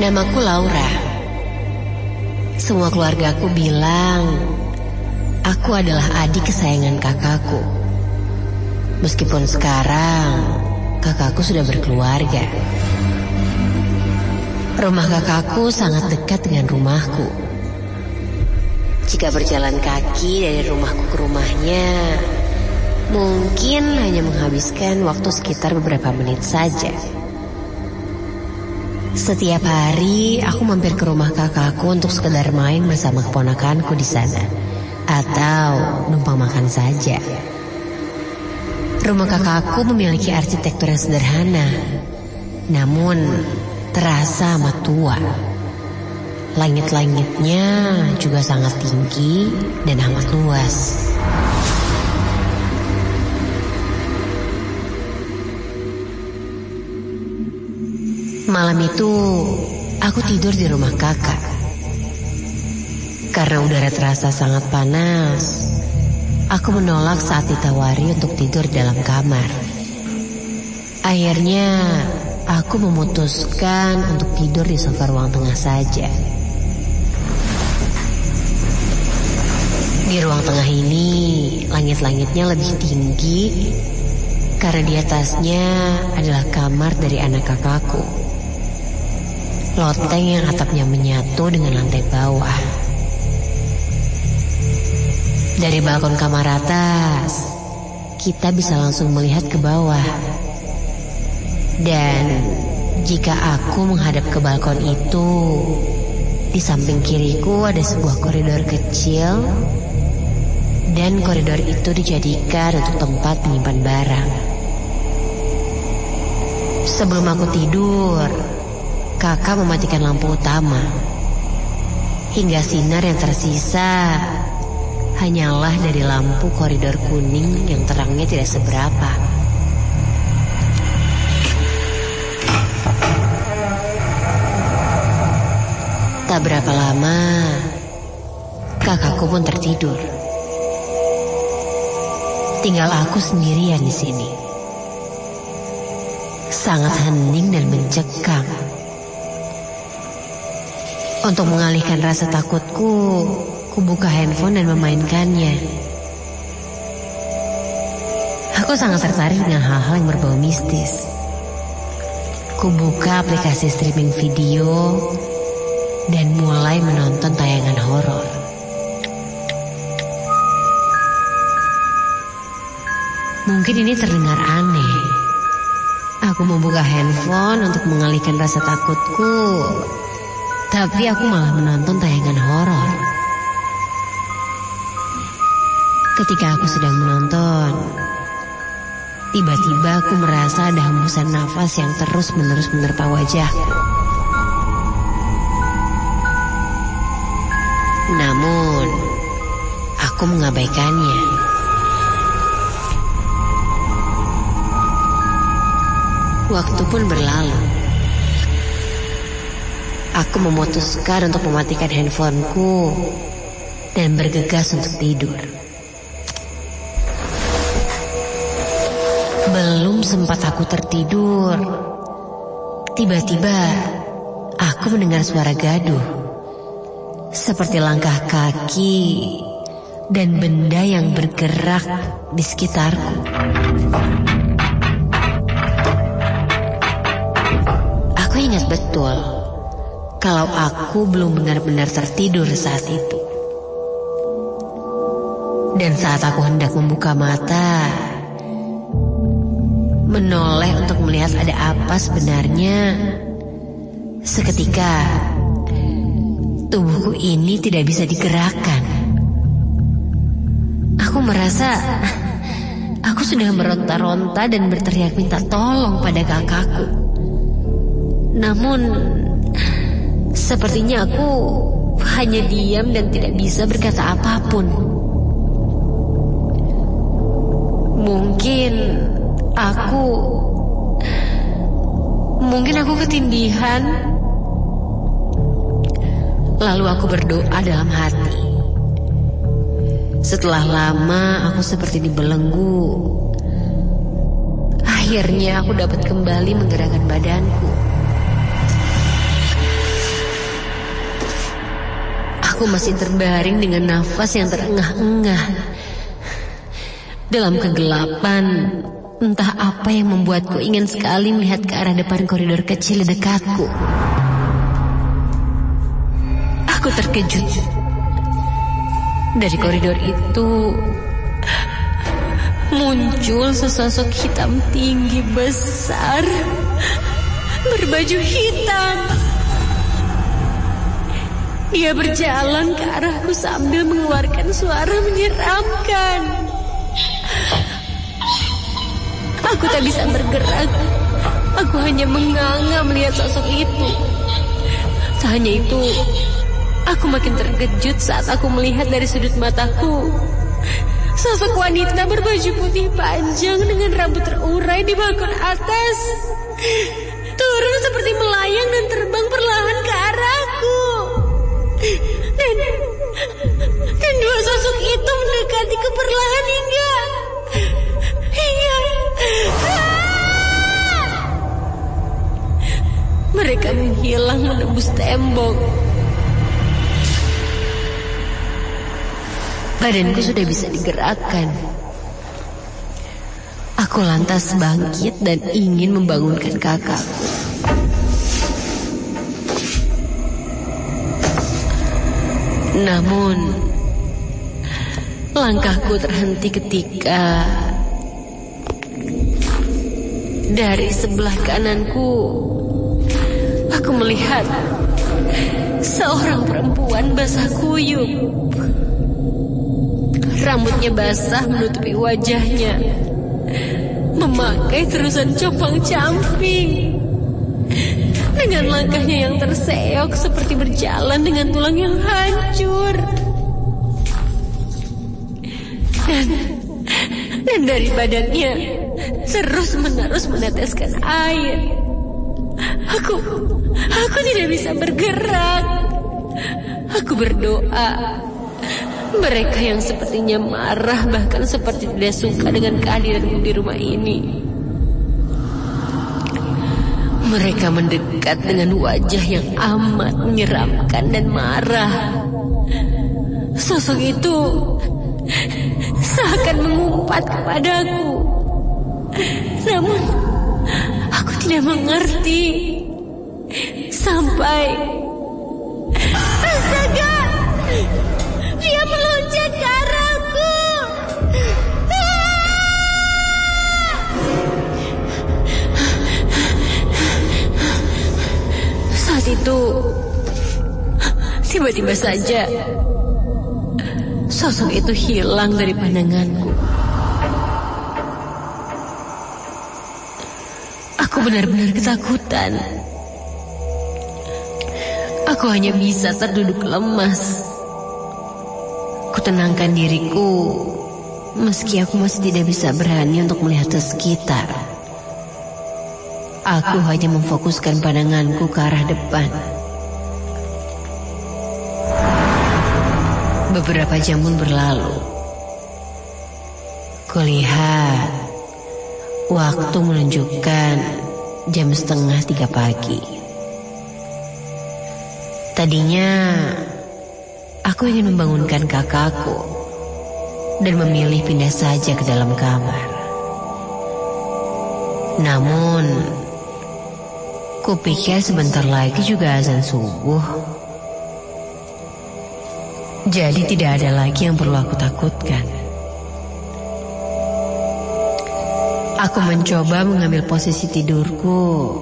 Namaku Laura. Semua keluargaku bilang aku adalah adik kesayangan kakakku. Meskipun sekarang kakakku sudah berkeluarga. Rumah kakakku sangat dekat dengan rumahku. Jika berjalan kaki dari rumahku ke rumahnya, mungkin hanya menghabiskan waktu sekitar beberapa menit saja. Setiap hari aku mampir ke rumah kakakku untuk sekedar main bersama keponakanku di sana, atau numpang makan saja. Rumah kakakku memiliki arsitektur yang sederhana, namun terasa amat tua. Langit-langitnya juga sangat tinggi dan amat luas. Malam itu, aku tidur di rumah kakak. Karena udara terasa sangat panas, aku menolak saat ditawari untuk tidur dalam kamar. Akhirnya, aku memutuskan untuk tidur di sofa ruang tengah saja. Di ruang tengah ini, langit-langitnya lebih tinggi karena di atasnya adalah kamar dari anak kakakku. Loteng yang atapnya menyatu dengan lantai bawah. Dari balkon kamar atas, kita bisa langsung melihat ke bawah. Dan jika aku menghadap ke balkon itu, di samping kiriku ada sebuah koridor kecil, dan koridor itu dijadikan untuk tempat menyimpan barang. Sebelum aku tidur, kakak mematikan lampu utama, hingga sinar yang tersisa hanyalah dari lampu koridor kuning yang terangnya tidak seberapa. Tak berapa lama, kakakku pun tertidur. Tinggal aku sendirian di sini. Sangat hening dan mencekam. Untuk mengalihkan rasa takutku, kubuka handphone dan memainkannya. Aku sangat tertarik dengan hal-hal yang berbau mistis. Kubuka aplikasi streaming video dan mulai menonton tayangan horor. Mungkin ini terdengar aneh. Aku membuka handphone untuk mengalihkan rasa takutku, tapi aku malah menonton tayangan horor. Ketika aku sedang menonton, tiba-tiba aku merasa ada hembusan nafas yang terus-menerus menerpa wajahku. Namun, aku mengabaikannya. Waktu pun berlalu. Aku memutuskan untuk mematikan handphoneku dan bergegas untuk tidur. Belum sempat aku tertidur, tiba-tiba aku mendengar suara gaduh, seperti langkah kaki dan benda yang bergerak di sekitarku. Aku ingat betul kalau aku belum benar-benar tertidur saat itu. Dan saat aku hendak membuka mata, menoleh untuk melihat ada apa sebenarnya, seketika tubuhku ini tidak bisa digerakkan. Aku merasa aku sudah meronta-ronta dan berteriak minta tolong pada kakakku. Namun sepertinya aku hanya diam dan tidak bisa berkata apapun. Mungkin aku ketindihan. Lalu aku berdoa dalam hati. Setelah lama aku seperti dibelenggu. Akhirnya aku dapat kembali menggerakkan badanku. Aku masih terbaring dengan nafas yang terengah-engah. Dalam kegelapan, entah apa yang membuatku ingin sekali melihat ke arah depan koridor kecil di dekatku. Aku terkejut. Dari koridor itu muncul sesosok hitam tinggi besar berbaju hitam. Dia berjalan ke arahku sambil mengeluarkan suara menyeramkan. Aku tak bisa bergerak. Aku hanya menganga melihat sosok itu. Tak hanya itu, aku makin terkejut saat aku melihat dari sudut mataku sosok wanita berbaju putih panjang dengan rambut terurai di balkon atas turun seperti melayang dan terbang perlahan ke arahku. Dan dua sosok itu mendekatiku perlahan hingga mereka menghilang menembus tembok. Badanku sudah bisa digerakkan. Aku lantas bangkit dan ingin membangunkan kakakku. Namun, langkahku terhenti ketika dari sebelah kananku aku melihat seorang perempuan basah kuyup. Rambutnya basah menutupi wajahnya, memakai terusan compang-camping. Dengan langkahnya yang terseok seperti berjalan dengan tulang yang hancur. Dan dari badannya terus-menerus meneteskan air. Aku tidak bisa bergerak. Aku berdoa. Mereka yang sepertinya marah bahkan seperti tidak suka dengan kehadiranku di rumah ini. Mereka mendekat dengan wajah yang amat menyeramkan dan marah. Sosok itu seakan mengumpat kepadaku. Namun aku tidak mengerti. Sampai astaga, dia meloncat ke arahku. Saat itu tiba-tiba saja sosok itu hilang dari pandanganku. Aku benar-benar ketakutan. Aku hanya bisa terduduk lemas. Kutenangkan diriku, meski aku masih tidak bisa berani untuk melihat ke sekitar. Aku hanya memfokuskan pandanganku ke arah depan. Beberapa jam pun berlalu. Kulihat waktu menunjukkan jam 2:30 pagi. Tadinya aku ingin membangunkan kakakku dan memilih pindah saja ke dalam kamar. Namun, kupikir sebentar lagi juga azan subuh. Jadi tidak ada lagi yang perlu aku takutkan. Aku mencoba mengambil posisi tidurku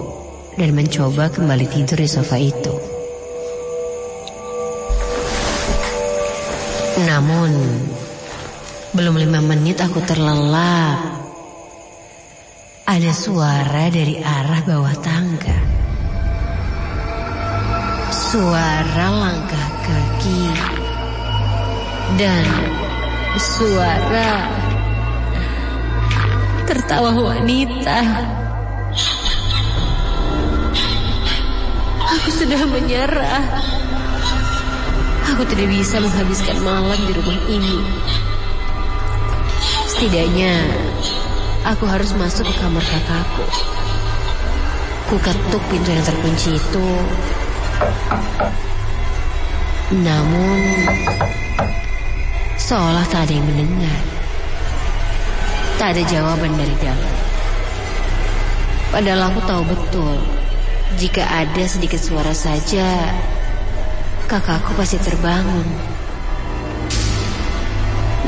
dan mencoba kembali tidur di sofa itu. Namun, belum 5 menit aku terlelap. Ada suara dari arah bawah tangga. Suara langkah kaki. Dan suara tertawa wanita. Aku sudah menyerah. Aku tidak bisa menghabiskan malam di rumah ini. Setidaknya aku harus masuk ke kamar kakakku. Ku ketuk pintu yang terkunci itu. Namun, seolah tak ada yang mendengar. Tak ada jawaban dari dalam. Padahal aku tahu betul, jika ada sedikit suara saja, kakakku pasti terbangun.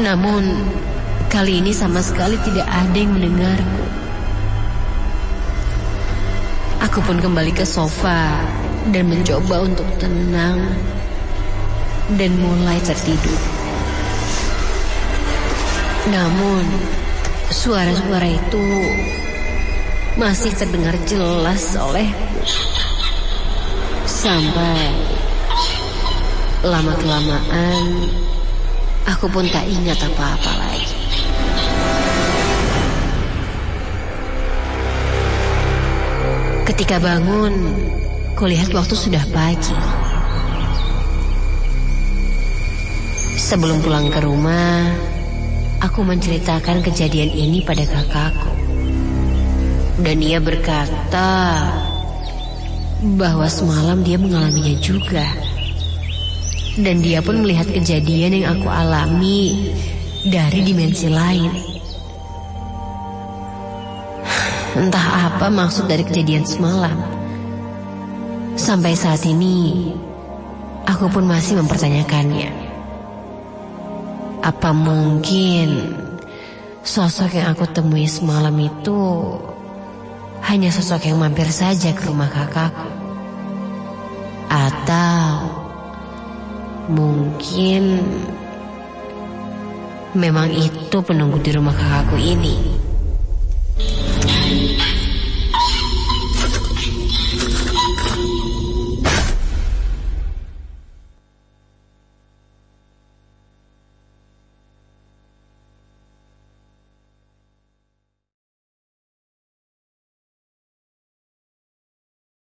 Namun, kali ini sama sekali tidak ada yang mendengarku. Aku pun kembali ke sofa dan mencoba untuk tenang dan mulai tertidur. Namun, suara-suara itu masih terdengar jelas olehku. Sampai lama-kelamaan aku pun tak ingat apa-apa lagi. Ketika bangun, kulihat waktu sudah pagi. Sebelum pulang ke rumah, aku menceritakan kejadian ini pada kakakku. Dan ia berkata bahwa semalam dia mengalaminya juga. Dan dia pun melihat kejadian yang aku alami dari dimensi lain. Entah apa maksud dari kejadian semalam. Sampai saat ini, aku pun masih mempertanyakannya. Apa mungkin sosok yang aku temui semalam itu hanya sosok yang mampir saja ke rumah kakakku? Atau mungkin memang itu penunggu di rumah kakakku ini?